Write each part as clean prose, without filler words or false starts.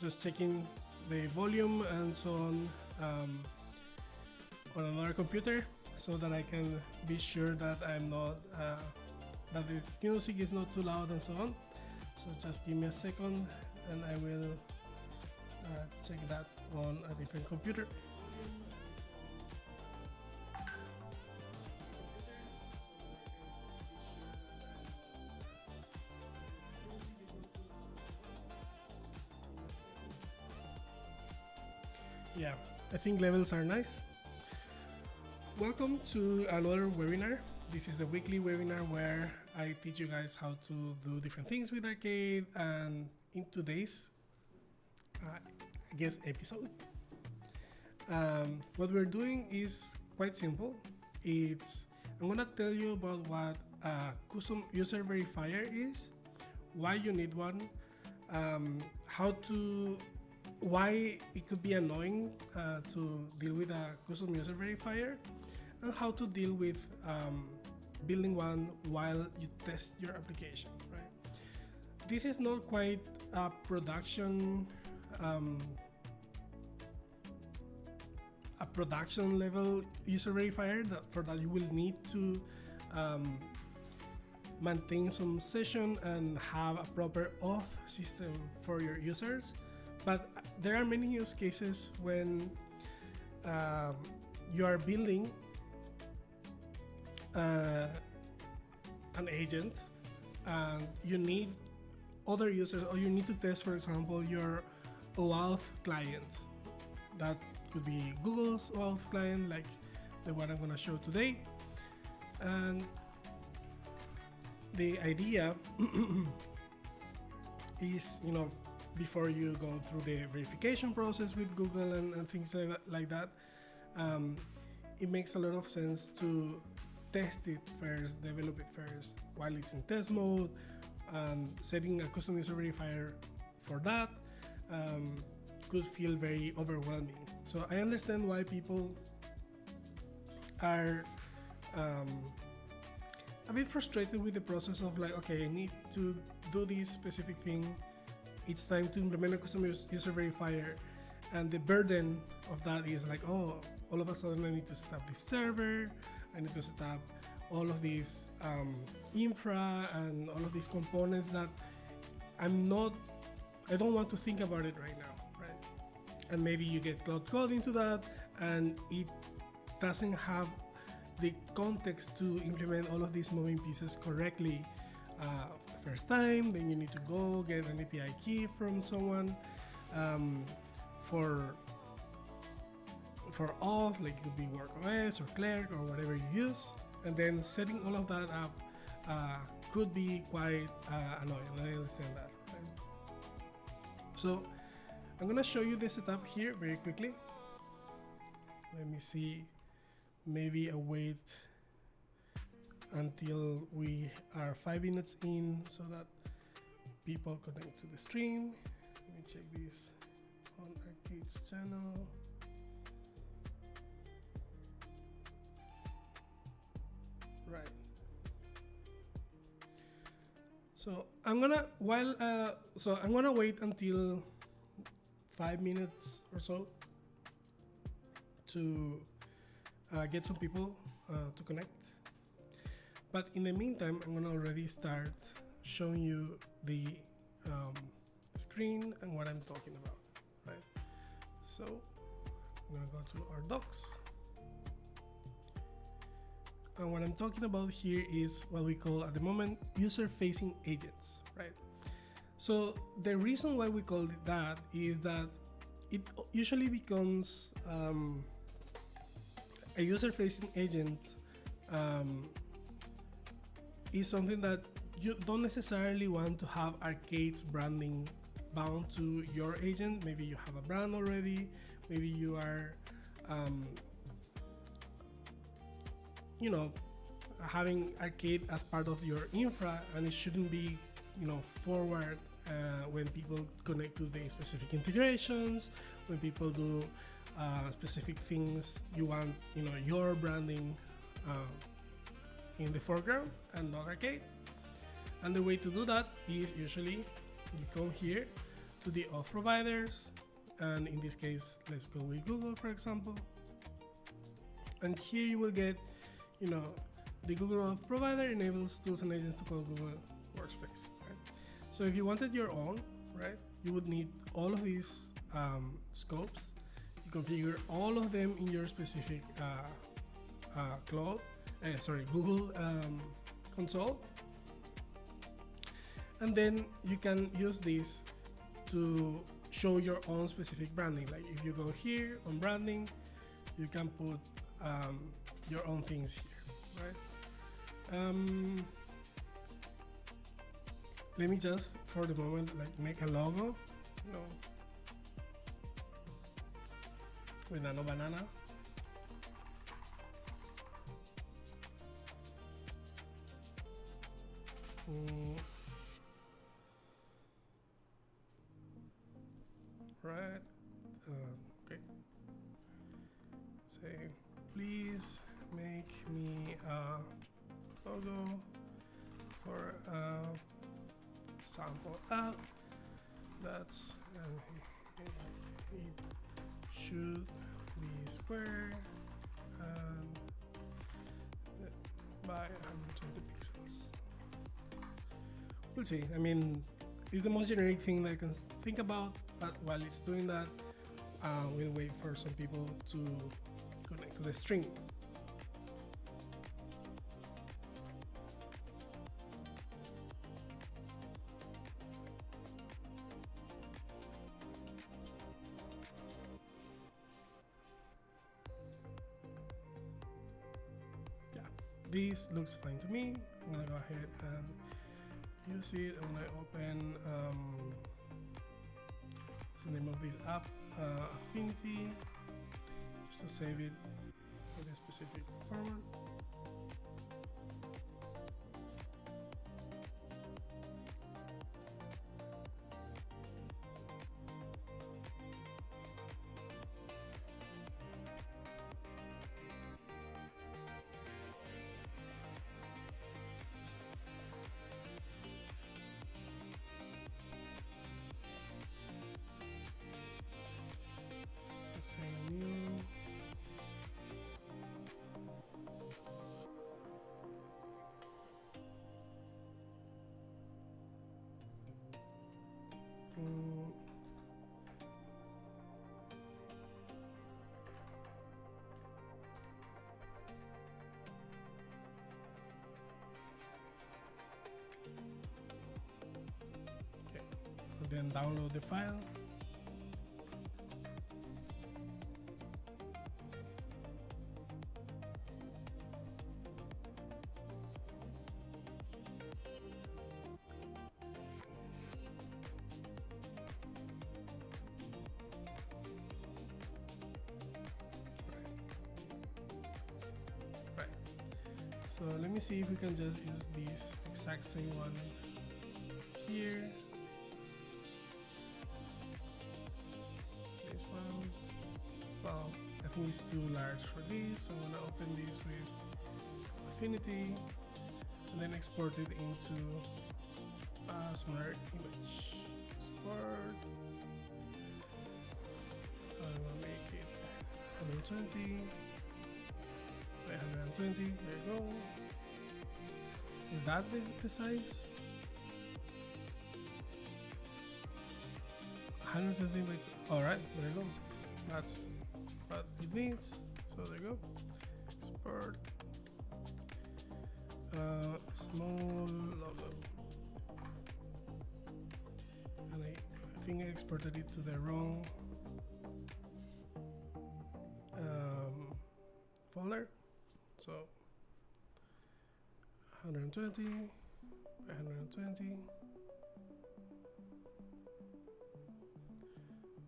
just checking the volume and so on another computer, so that I can be sure that I'm not that the music is not too loud and so on. So just give me a second and I will check that on a different computer. Yeah, I think levels are nice. Welcome to another webinar. This is the weekly webinar where I teach you guys how to do different things with Arcade, and in today's I guess episode, what we're doing is quite simple. I'm gonna tell you about what a custom user verifier is, why you need one, why it could be annoying to deal with a custom user verifier, and how to deal with building one while you test your application, right? This is not quite a production level user verifier. For that you will need to maintain some session and have a proper auth system for your users. But there are many use cases when you are building an agent and you need other users, or you need to test, for example, your OAuth client. That could be Google's OAuth client, like the one I'm going to show today. And the idea is, before you go through the verification process with Google and things like that, it makes a lot of sense to test it first, develop it first while it's in test mode. Setting a custom user verifier for that could feel very overwhelming. So I understand why people are a bit frustrated with the process of like, okay, I need to do this specific thing. It's time to implement a custom user verifier, and the burden of that is like, oh, all of a sudden I need to set up this server, I need to set up all of these infra and all of these components that I don't want to think about it right now, right? And maybe you get Cloud Code into that and it doesn't have the context to implement all of these moving pieces correctly first time. Then you need to go get an API key from someone for auth, like it could be WorkOS or Clerk or whatever you use, and then setting all of that up could be quite annoying. I understand that, right? So I'm gonna show you the setup here very quickly. Let me see, maybe I wait until we are 5 minutes in so that people connect to the stream. Let me check this on Arcade's channel. Right. So I'm gonna wait until 5 minutes or so to get some people to connect. But in the meantime, I'm gonna already start showing you the screen and what I'm talking about, right? So I'm gonna go to our docs. And what I'm talking about here is what we call at the moment user-facing agents, right? So the reason why we call it that is that it usually becomes a user-facing agent is something that you don't necessarily want to have Arcade's branding bound to your agent. Maybe you have a brand already, maybe you are having Arcade as part of your infra, and it shouldn't be forward when people connect to the specific integrations, when people do specific things. You want your branding in the foreground and not Arcade. And the way to do that is usually you come here to the auth providers, and in this case, let's go with Google, for example. And here you will get, the Google Auth provider enables tools and agents to call Google Workspace. Right? So if you wanted your own, right, you would need all of these scopes. You configure all of them in your specific Google console, and then you can use this to show your own specific branding. Like if you go here on branding, you can put your own things here, right? Let me just for the moment make a logo, with nano banana. Right. Okay. Say, please make me a logo for a sample app. That's it should be square and by 120 pixels. We'll see. I mean, it's the most generic thing that I can think about, but while it's doing that, we'll wait for some people to connect to the stream. Yeah, this looks fine to me. I'm gonna go ahead and use it when I open what's the name of this app, Affinity, just to save it with a specific format. Say new. Okay, then download the file. So let me see if we can just use this exact same one here. This one. Well, I think it's too large for this, so I'm gonna open this with Affinity and then export it into a smaller image. Export. I'm gonna make it 120. 120, there you go. Is that the size? 120 by alright, there you go. That's what it needs. So there you go. Export small logo. And I think I exported it to the wrong folder. So 120 by 120.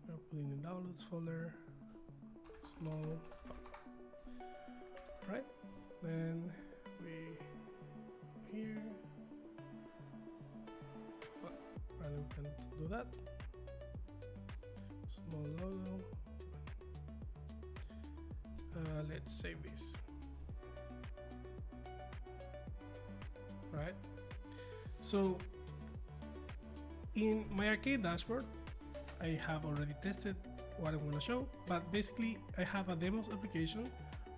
We're putting in downloads folder, small. Right, then we go here. Well, random can't do that. Small logo. Let's save this. Right, so in my arcade dashboard, I have already tested what I'm going to show, but basically I have a demos application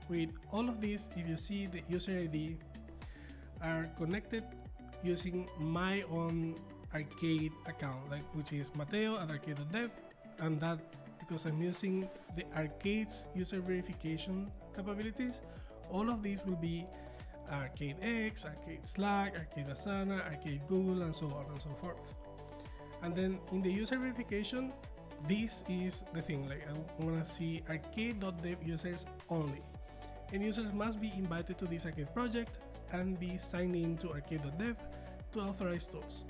with all of these. If you see, the user ID are connected using my own arcade account, like which is Mateo at arcade.dev, and that because I'm using the arcade's user verification capabilities, all of these will be Arcade X, Arcade Slack, Arcade Asana, Arcade Google, and so on and so forth. And then in the user verification, this is the thing, like I'm gonna see arcade.dev users only. And users must be invited to this arcade project and be signed in to arcade.dev to authorize tools.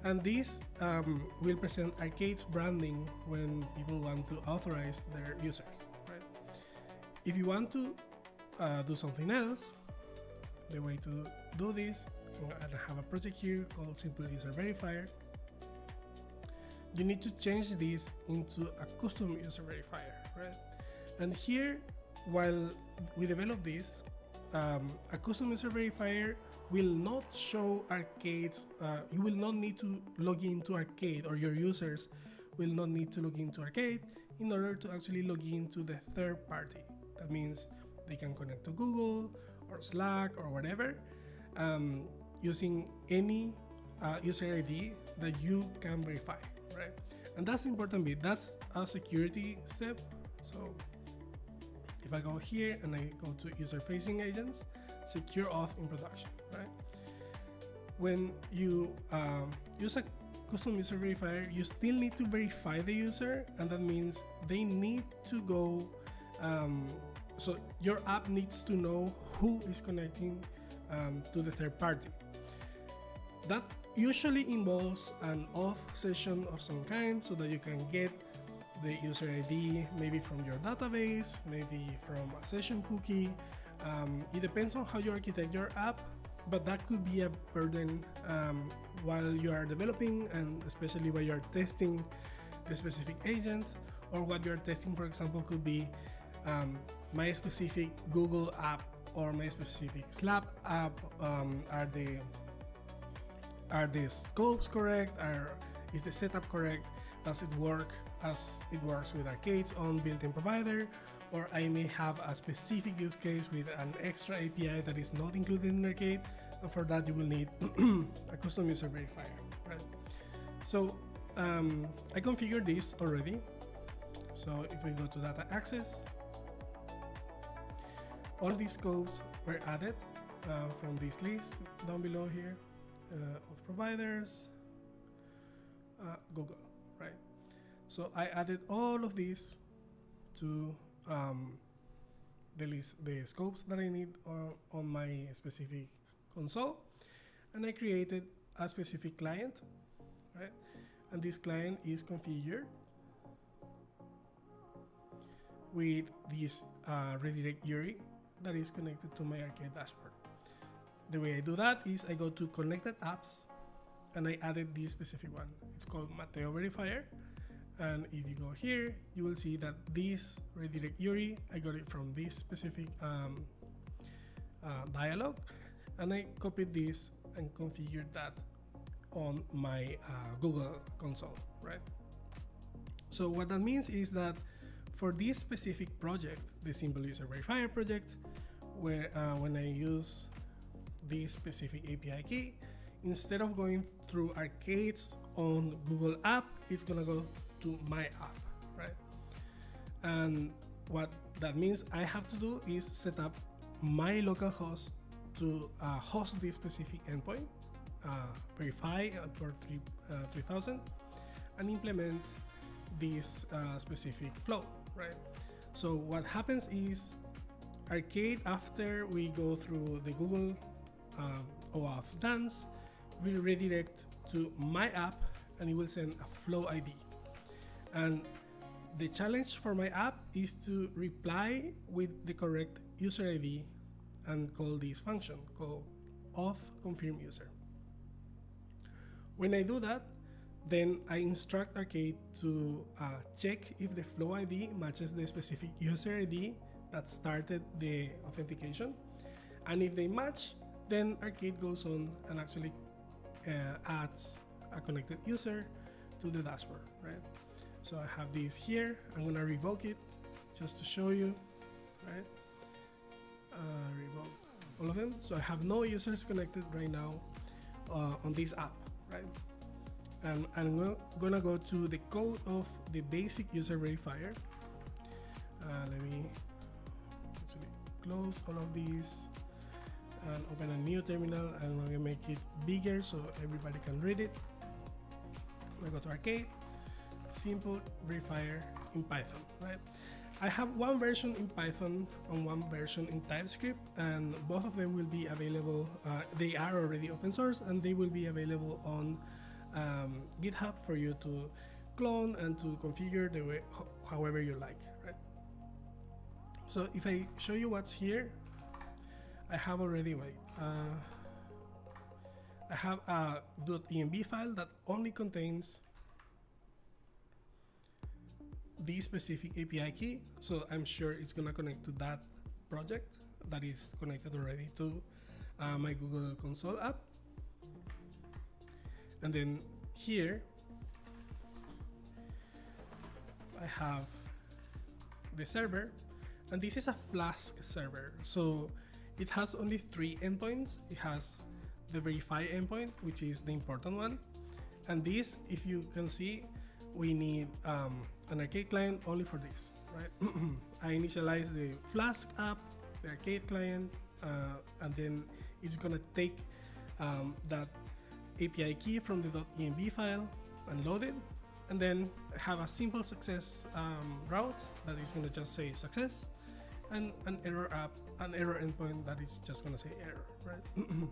And this will present Arcade's branding when people want to authorize their users, right? If you want to do something else, the way to do this, I have a project here called Simple User Verifier. You need to change this into a custom user verifier, right? And here, while we develop this, a custom user verifier will not show Arcade's, you will not need to log into Arcade, or your users will not need to log into Arcade in order to actually log into the third party. That means they can connect to Google or Slack or whatever, using any user ID that you can verify, right? And that's the important bit. That's a security step. So if I go here and I go to user-facing agents, secure auth in production, right? When you use a custom user verifier, you still need to verify the user, and that means they need to go, so your app needs to know who is connecting to the third party. That usually involves an auth session of some kind, so that you can get the user ID maybe from your database, maybe from a session cookie. It depends on how you architect your app, but that could be a burden while you are developing, and especially while you are testing the specific agent, or what you are testing, for example, could be my specific Google app or my specific Slack app. Are the scopes correct? Is the setup correct? Does it work as it works with Arcade's own built-in provider? Or I may have a specific use case with an extra API that is not included in Arcade, and for that you will need a custom user verifier, right? So I configured this already. So if we go to data access, all these scopes were added from this list down below here, of providers, Google, right? So I added all of these to the list, the scopes that I need on my specific console, and I created a specific client, right? And this client is configured with this redirect URI that is connected to my Arcade dashboard. The way I do that is I go to connected apps, and I added this specific one. It's called Mateo Verifier. And if you go here, you will see that this redirect URI, I got it from this specific dialog, and I copied this and configured that on my Google console, right? So what that means is that for this specific project, the Simple User Verifier project, where when I use this specific API key, instead of going through Arcade's own Google app, it's gonna go to my app, right? And what that means I have to do is set up my local host to host this specific endpoint, verify for 3000, and implement this specific flow, right? So what happens is Arcade, after we go through the Google OAuth dance, will redirect to my app, and it will send a flow ID. And the challenge for my app is to reply with the correct user ID and call this function called auth confirm user. When I do that, then I instruct Arcade to check if the flow ID matches the specific user ID that started the authentication. And if they match, then Arcade goes on and actually adds a connected user to the dashboard, right? So I have this here. I'm gonna revoke it just to show you, right? Revoke all of them. So I have no users connected right now on this app, right? And I'm gonna go to the code of the basic user verifier. Let me actually close all of these and open a new terminal. I'm gonna make it bigger so everybody can read it. I go to arcade, simple verifier in Python, right? I have one version in Python and one version in TypeScript, and both of them will be available. They are already open source, and they will be available on GitHub for you to clone and to configure the way however you like, right? So if I show you what's here, I have already I have a .env file that only contains the specific API key, so I'm sure it's gonna connect to that project that is connected already to my Google Console app. And then here I have the server, and this is a Flask server, so it has only 3 endpoints. It has the verify endpoint, which is the important one, and this, if you can see, we need an arcade client only for this, right? I initialize the Flask app, the arcade client, and then it's gonna take that API key from the .env file and load it, and then have a simple success route that is gonna just say success, and an error endpoint that is just gonna say error, right?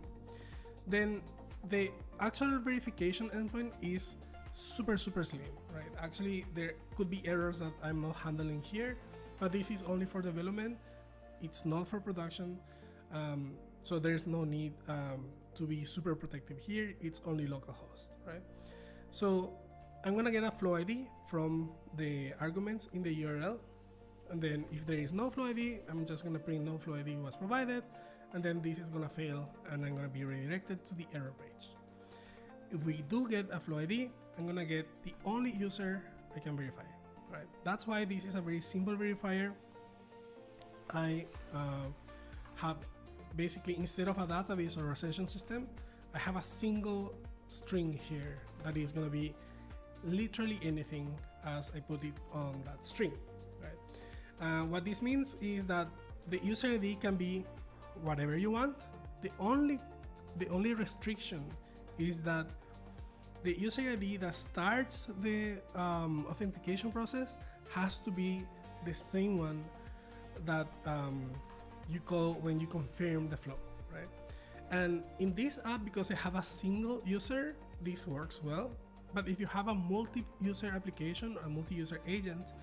Then the actual verification endpoint is super slim, right? Actually, there could be errors that I'm not handling here, but this is only for development. It's not for production, so there's no need to be super protective here. It's only localhost, right? So I'm gonna get a flow ID from the arguments in the URL, and then if there is no flow ID, I'm just gonna print no flow ID was provided, and then this is gonna fail, and I'm gonna be redirected to the error page. If we do get a flow ID, I'm gonna get the only user I can verify, right? That's why this is a very simple verifier. I have basically, instead of a database or a session system, I have a single string here that is gonna be literally anything as I put it on that string, right? What this means is that the user ID can be whatever you want. The only restriction is that the user ID that starts the authentication process has to be the same one that you call when you confirm the flow, right? And in this app, because I have a single user, this works well. But if you have a multi-user application or a multi-user agent,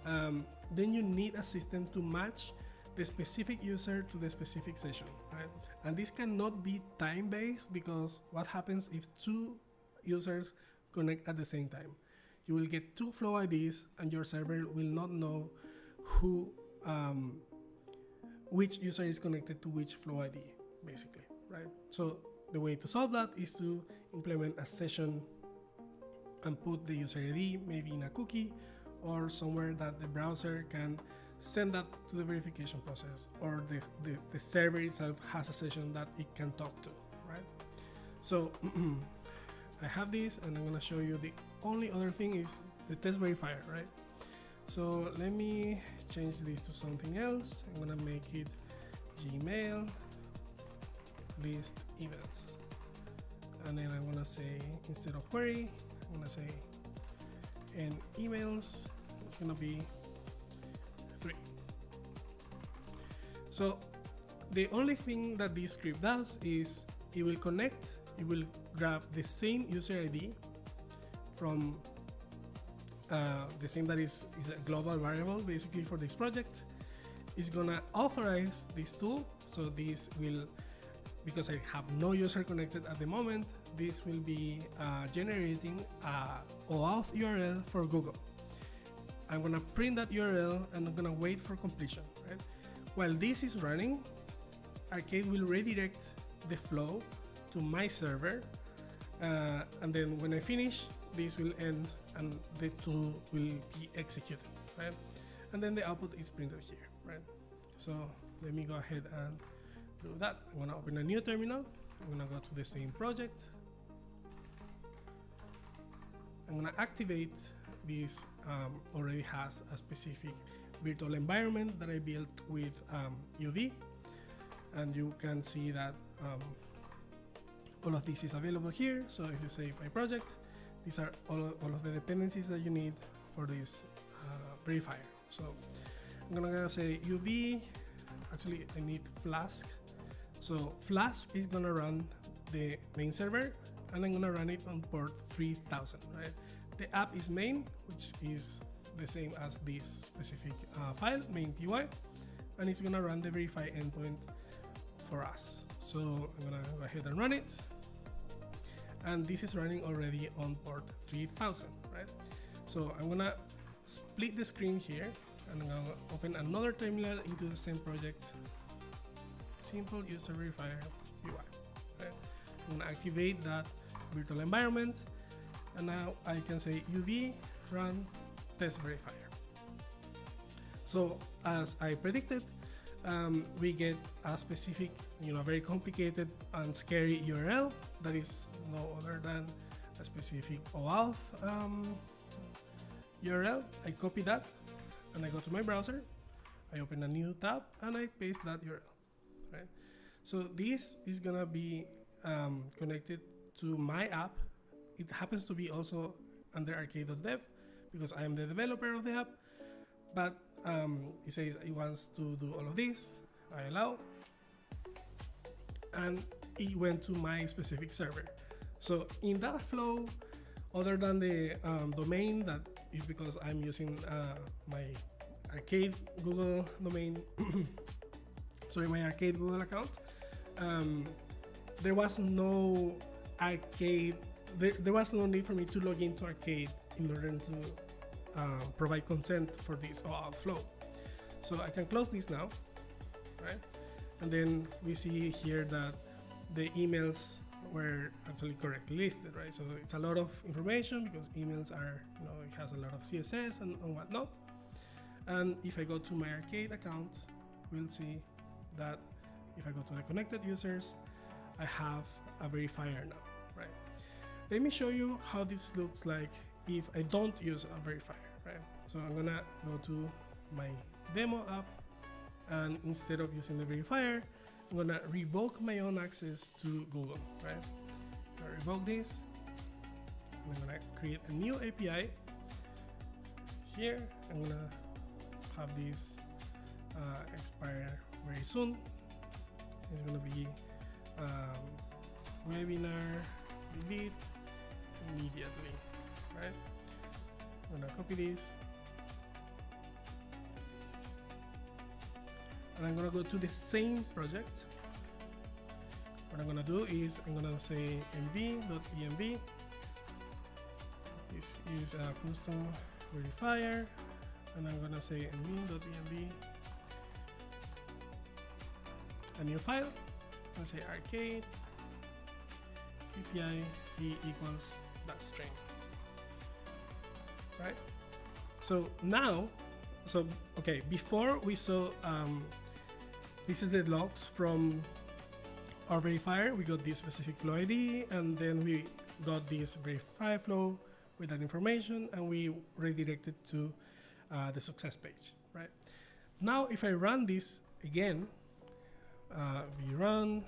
then you need a system to match the specific user to the specific session, right? And this cannot be time-based, because what happens if 2 users connect at the same time? You will get 2 flow IDs, and your server will not know which user is connected to which flow ID, basically, right? So the way to solve that is to implement a session and put the user ID maybe in a cookie or somewhere that the browser can send that to the verification process, or the server itself has a session that it can talk to, right? So I have this, and I'm gonna show you the only other thing is the test verifier, right? So let me change this to something else. I'm gonna make it Gmail list events, and then I'm gonna say, instead of query, I'm gonna say in emails it's gonna be 3. So the only thing that this script does is it will connect, it will grab the same user ID from the same that is a global variable basically for this project. It's gonna authorize this tool, so this will, because I have no user connected at the moment, this will be generating a OAuth URL for Google. I'm gonna print that URL and I'm gonna wait for completion, right? While this is running, Arcade will redirect the flow to my server, and then when I finish, this will end and the tool will be executed, right? And then the output is printed here, right? So let me go ahead and do that. I'm gonna open a new terminal. I'm gonna go to the same project. I'm gonna activate this. Already has a specific virtual environment that I built with UV, and you can see that all of this is available here. So if you save my project, these are all of the dependencies that you need for this verifier. So I'm gonna say UV. Actually, I need Flask. So Flask is gonna run the main server, and I'm gonna run it on port 3000, right? The app is main, which is the same as this specific file, main py, and it's gonna run the verify endpoint for us. So I'm gonna go ahead and run it, and this is running already on port 3000, right? So I'm gonna split the screen here, and I'm gonna open another terminal into the same project, simple user verifier UI, right? I'm gonna activate that virtual environment, and now I can say UV run test verifier. So as I predicted, we get a specific, very complicated and scary URL that is no other than a specific OAuth URL. I copy that and I go to my browser, I open a new tab and I paste that URL, right? So this is gonna be connected to my app. It happens to be also under arcade.dev because I am the developer of the app, but it says it wants to do all of this. I allow, and it went to my specific server. So in that flow, other than the domain, that is because I'm using my arcade Google domain, sorry, my arcade Google account, there was no arcade, there was no need for me to log into arcade in order to provide consent for this OAuth flow. So I can close this now, right? And then we see here that the emails were actually correctly listed, right? So it's a lot of information because emails are, it has a lot of CSS and whatnot. And if I go to my arcade account, we'll see that if I go to the connected users, I have a verifier now, right? Let me show you how this looks like if I don't use a verifier, right? So I'm gonna go to my demo app, and instead of using the verifier, I'm gonna revoke my own access to Google, right? I'm gonna revoke this, and I'm gonna create a new API. Here, I'm gonna have this expire very soon. It's gonna be webinar delete immediately, right? I'm gonna copy this, and I'm gonna go to the same project. What I'm gonna do is I'm gonna say mv.env. This is a custom verifier, and I'm gonna say mv.env, a new file. I'll say arcade API key equals that string, right? So now, okay, before we saw this is the logs from our verifier. We got this specific flow ID, and then we got this verify flow with that information, and we redirected to the success page, right? Now, if I run this again, we run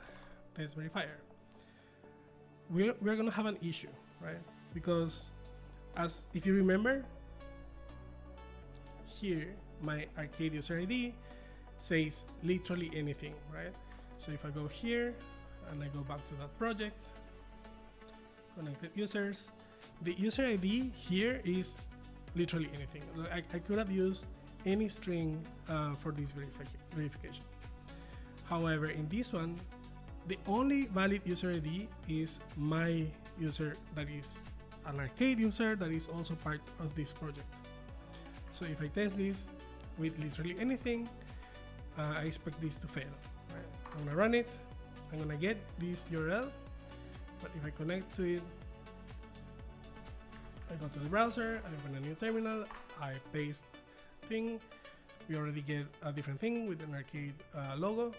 test verifier, we're gonna have an issue, right? Because as if you remember, here my arcade user ID says literally anything, right? So if I go here and I go back to that project, connected users, the user ID here is literally anything. I could have used any string for this verification. However, in this one, the only valid user ID is my user that is an arcade user that is also part of this project. So if I test this with literally anything, I expect this to fail, right? I'm gonna run it, I'm gonna get this URL, but if I connect to it, I go to the browser, I open a new terminal, I paste thing. We already get a different thing with an arcade logo.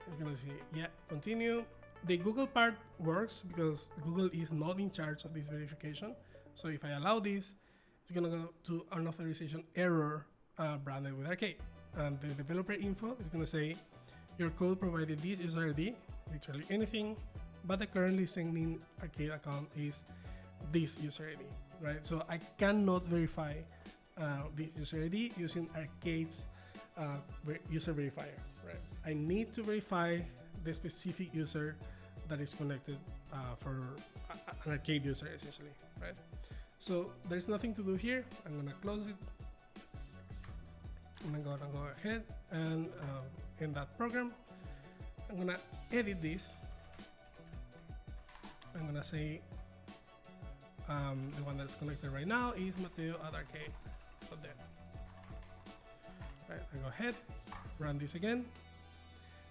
It's gonna say, yeah, continue. The Google part works because Google is not in charge of this verification. So if I allow this, it's gonna go to an authorization error branded with arcade. And the developer info is gonna say, your code provided this user ID, literally anything, but the currently sending arcade account is this user ID, right? So I cannot verify this user ID using arcade's user verifier, right? I need to verify the specific user that is connected for an arcade user, essentially, right? So there's nothing to do here. I'm gonna close it. I'm gonna go ahead and end that program. I'm gonna edit this. I'm gonna say the one that's connected right now is Mateo at arcade. There. Right, I go ahead, run this again.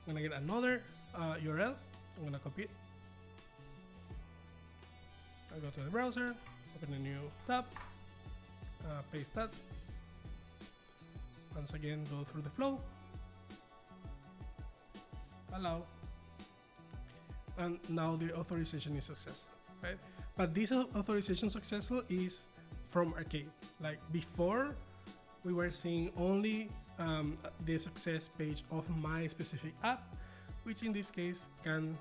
I'm gonna get another URL. I'm gonna copy it. I go to the browser, open a new tab, paste that. Once again, go through the flow. Allow. And now the authorization is successful, right? But this authorization successful is from arcade. Like before, we were seeing only the success page of my specific app, which in this case can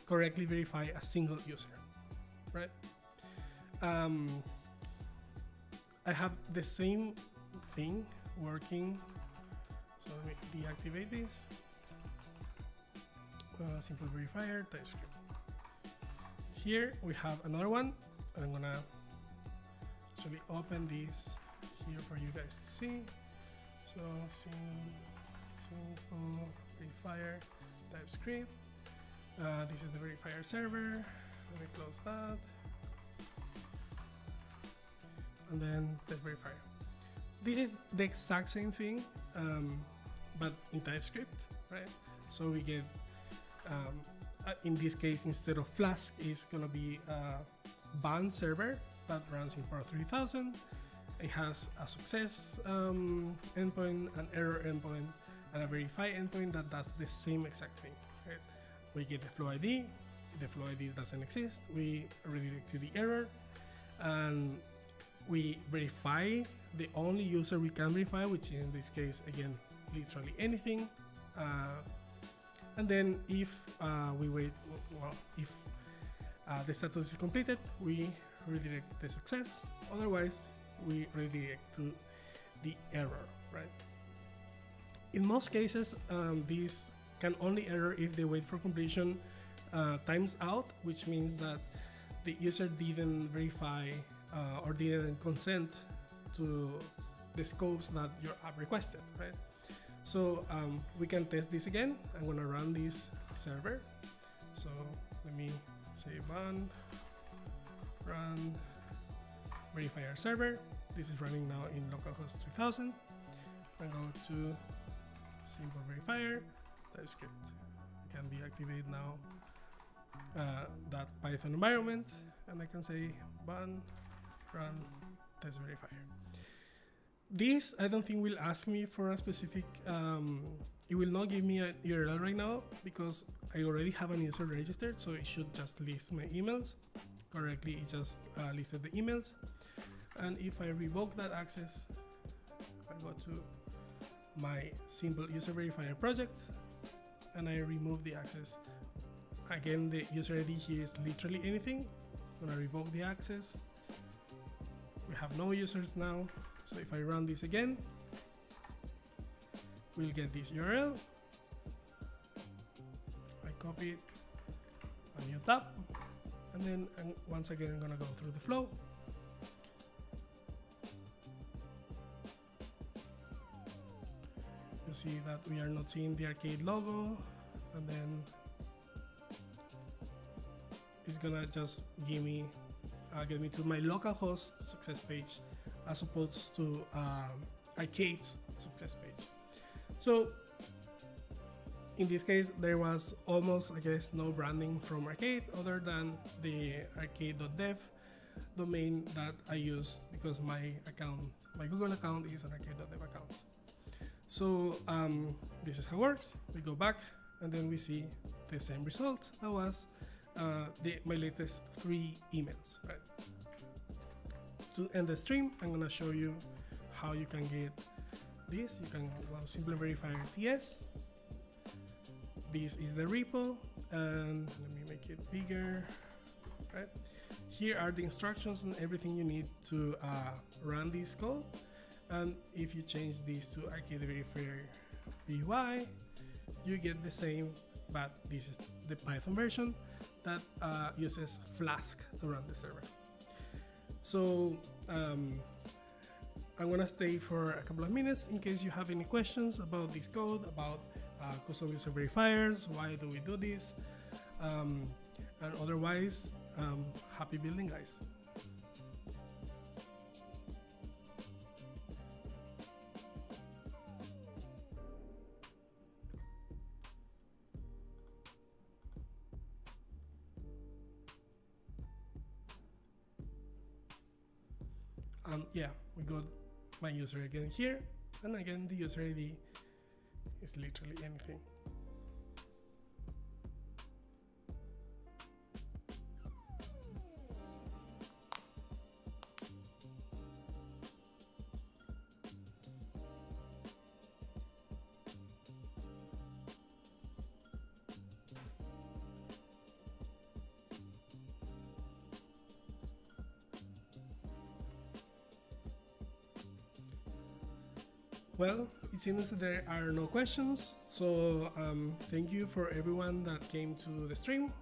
correctly verify a single user, right? I have the same thing working. So let me deactivate this. Simple verifier, TypeScript. Here we have another one. I'm gonna actually open this here for you guys to see. So simple verifier TypeScript. This is the verifier server. Let me close that. And then test verifier. This is the exact same thing, but in TypeScript, right? So we get, in this case, instead of Flask, it's gonna be a band server that runs in Port 3000. It has a success endpoint, an error endpoint, and a verify endpoint that does the same exact thing. Right? We get the flow ID. If the flow ID doesn't exist, we redirect to the error, and we verify the only user we can verify, which in this case, again, literally anything. And then if we wait, well, if the status is completed, we redirect the success. Otherwise, we redirect to the error, right? In most cases, this can only error if the wait for completion times out, which means that the user didn't verify or didn't consent to the scopes that your app requested, right? So we can test this again. I'm gonna run this server. So let me say run verifier server. This is running now in localhost 3000. I go to simple verifier TypeScript. I can deactivate now that Python environment, and I can say run test verifier. This I don't think will ask me for a specific. It will not give me a URL right now because I already have a user registered, so it should just list my emails correctly. It just listed the emails, and if I revoke that access, I go to my simple user verifier project, and I remove the access. Again, the user ID here is literally anything. I'm gonna revoke the access. We have no users now. So if I run this again, we'll get this URL. I copy it, a new tab, and then once again, I'm gonna go through the flow. You see that we are not seeing the arcade logo, and then it's gonna just give me get me to my localhost success page as opposed to arcade's success page. So in this case, there was almost, I guess, no branding from Arcade other than the arcade.dev domain that I use because my Google account is an arcade.dev account. So this is how it works. We go back and then we see the same result. That was my latest 3 emails, right? To end the stream, I'm gonna show you how you can get this. You can simply verify TS. This is the repo, and let me make it bigger, right? Here are the instructions and everything you need to run this code. And if you change this to Arcade Verifier UI, you get the same, but this is the Python version that uses Flask to run the server. So I'm gonna stay for a couple of minutes in case you have any questions about this code, about custom user verifiers, why do we do this, and otherwise, happy building, guys. Yeah, we got my user again here, and again the user ID is literally anything. Well, it seems that there are no questions, so thank you for everyone that came to the stream.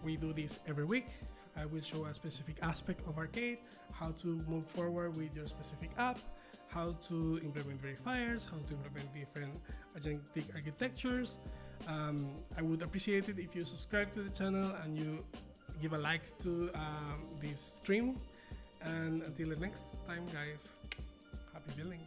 We do this every week. I will show a specific aspect of Arcade, how to move forward with your specific app, how to implement verifiers, how to implement different agentic architectures. I would appreciate it if you subscribe to the channel and you give a like to this stream. And until the next time, guys, happy building.